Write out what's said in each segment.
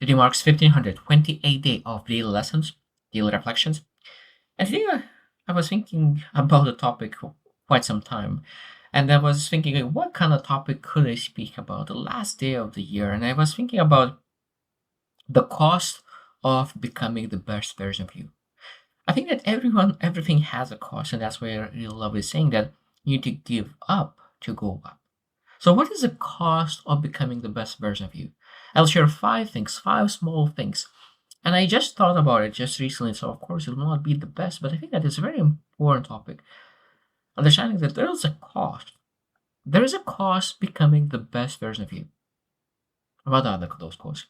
Today marks 1528 day of daily lessons, daily reflections. And today I was thinking about the topic for quite some time. And I was thinking, what kind of topic could I speak about the last day of the year? And I was thinking about the cost of becoming the best version of you. I think that everything has a cost, and that's why I really love is saying that you need to give up to go up. So, what is the cost of becoming the best version of you? I'll share five things, five small things. And I just thought about it just recently, so of course it will not be the best, but I think that it's a very important topic. Understanding that there is a cost. There is a cost becoming the best version of you. What are those costs?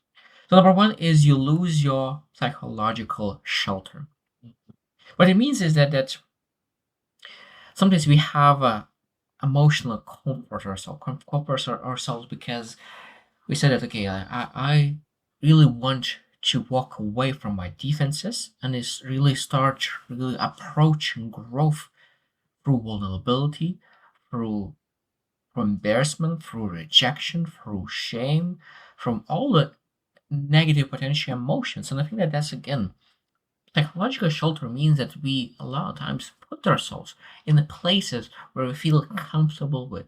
So, number one is you lose your psychological shelter. What it means is that sometimes we have a emotional comfort ourselves, ourselves because we said that okay, I really want to walk away from my defenses and is really start really approaching growth through vulnerability, through embarrassment, through rejection, through shame, from all the negative potential emotions. And I think that that's again psychological shelter means that we a lot of times put ourselves in the places where we feel comfortable with.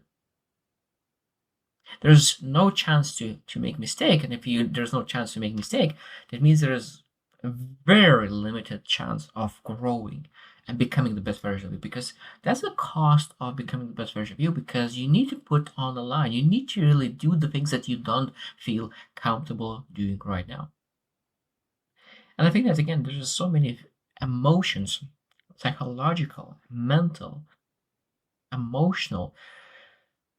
There's no chance to make mistake, and if you there's no chance to make mistake, that means there is a very limited chance of growing and becoming the best version of you, because that's the cost of becoming the best version of you, because you need to put on the line, you need to really do the things that you don't feel comfortable doing right now. And I think that again there's just so many emotions, psychological, mental, emotional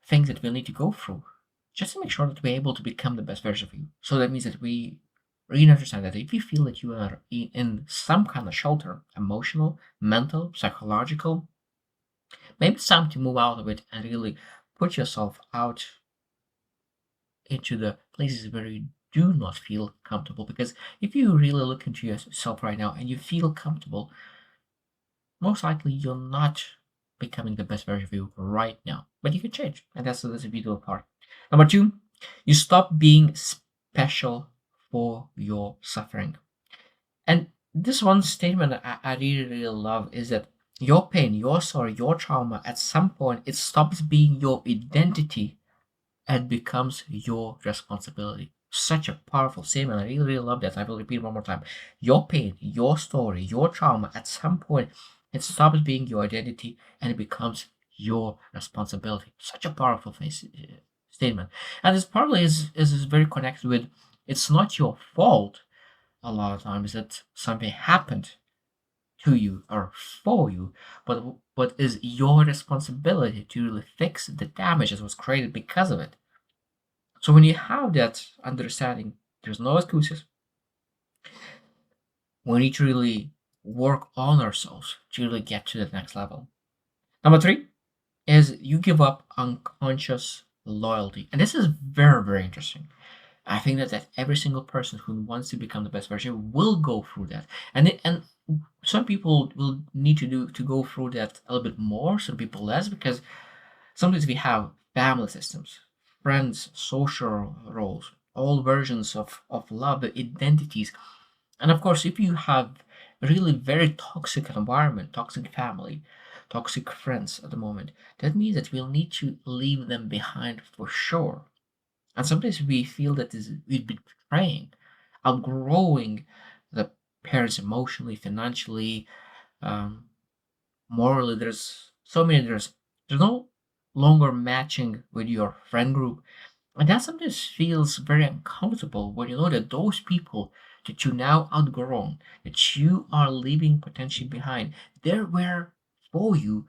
things that we'll need to go through just to make sure that we're able to become the best version of you. So that means that we really understand that if you feel that you are in some kind of shelter, emotional, mental, psychological, maybe it's time to move out of it and really put yourself out into the places where you do not feel comfortable. Because if you really look into yourself right now and you feel comfortable, most likely you're not becoming the best version of you right now. But you can change, and that's a beautiful part. Number two, you stop being special for your suffering. And this one statement I really, really love is that your pain, your sorrow, your trauma, at some point, it stops being your identity and becomes your responsibility. Such a powerful statement. I really, really love that. I will repeat it one more time. Your pain, your story, your trauma, at some point, it stops being your identity and it becomes your responsibility. Such a powerful statement. And this probably is very connected with it's not your fault a lot of times that something happened to you or for you, but is your responsibility to really fix the damage that was created because of it. So when you have that understanding, there's no excuses. We need to really work on ourselves to really get to the next level. Number three is you give up unconscious loyalty. And this is very, very interesting. I think that every single person who wants to become the best version will go through that. And some people will need to go through that a little bit more, some people less, because sometimes we have family systems, friends, social roles, all versions of love, identities. And of course, if you have a really very toxic environment, toxic family, toxic friends at the moment, that means that we'll need to leave them behind for sure. And sometimes we feel that we're betraying, outgrowing the parents emotionally, financially, um, morally. There's no longer matching with your friend group, and that sometimes feels very uncomfortable when you know that those people that you now outgrown, that you are leaving potentially behind, they were for you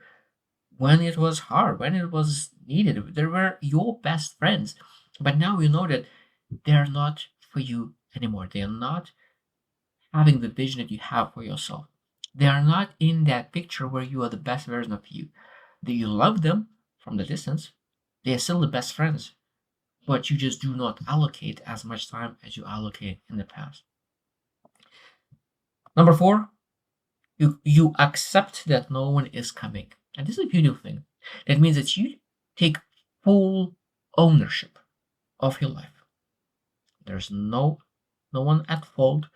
when it was hard, when it was needed. They were your best friends. But now you know that they're not for you anymore. They are not having the vision that you have for yourself. They are not in that picture where you are the best version of you. That you love them from the distance. They are still the best friends, but you just do not allocate as much time as you allocate in the past. Number four, you accept that no one is coming. And this is a beautiful thing. That means that you take full ownership of your life. There's no No one at fault.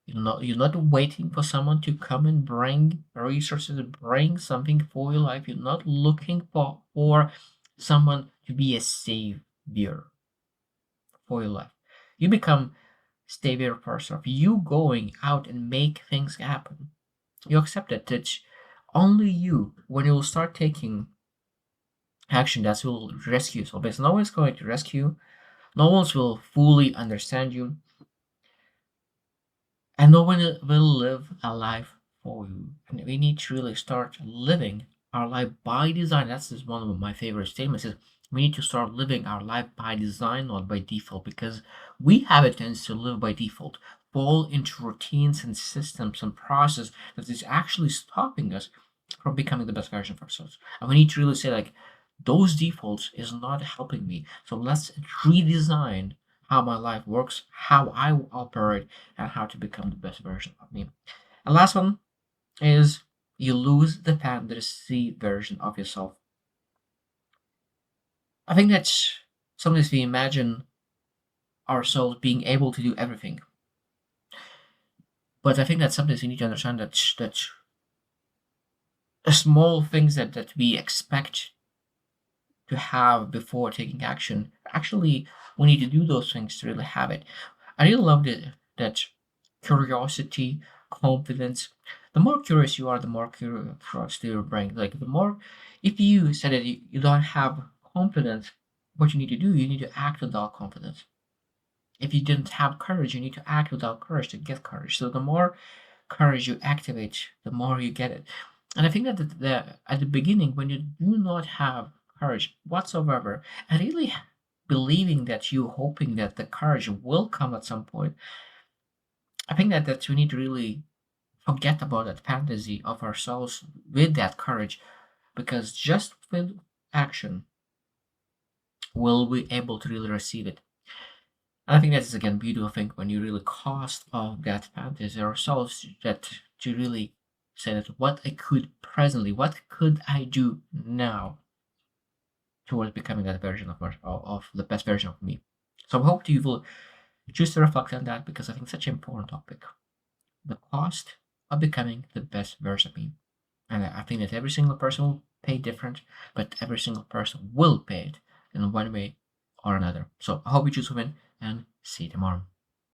You're not waiting for someone to come and bring resources, bring something for your life. You're not looking for someone to be a savior for your life. You become savior for yourself. You going out and make things happen. You accept that only you, when you will start taking action that will rescue yourself, because no one's going to rescue, no one will fully understand you, and no one will live a life for you. And we need to really start living our life by design. That's just one of my favorite statements is we need to start living our life by design, not by default, because we have a tendency to live by default, fall into routines and systems and process that is actually stopping us from becoming the best version of ourselves. And we need to really say like those defaults is not helping me. So let's redesign how my life works, how I operate, and how to become the best version of me. And last one is you lose the fantasy version of yourself. I think that sometimes we imagine ourselves being able to do everything, but I think that sometimes we need to understand that the small things that we expect to have before taking action, actually, we need to do those things to really have it. I really love that curiosity, confidence. The more curious you are, the more curious to your brain. Like the more, if you said that you don't have confidence, what you need to do, you need to act without confidence. If you didn't have courage, you need to act without courage to get courage. So the more courage you activate, the more you get it. And I think that at the beginning, when you do not have courage whatsoever, and really believing that you hoping that the courage will come at some point, I think that we need to really forget about that fantasy of ourselves with that courage, because just with action will we able to really receive it. And I think that is again beautiful thing when you really cost of that fantasy ourselves that to really say that what I could presently, what could I do now towards becoming that version of the best version of me. So I hope you will choose to reflect on that because I think it's such an important topic. The cost of becoming the best version of me. And I think that every single person will pay different, but every single person will pay it in one way or another. So I hope you choose to win and see you tomorrow.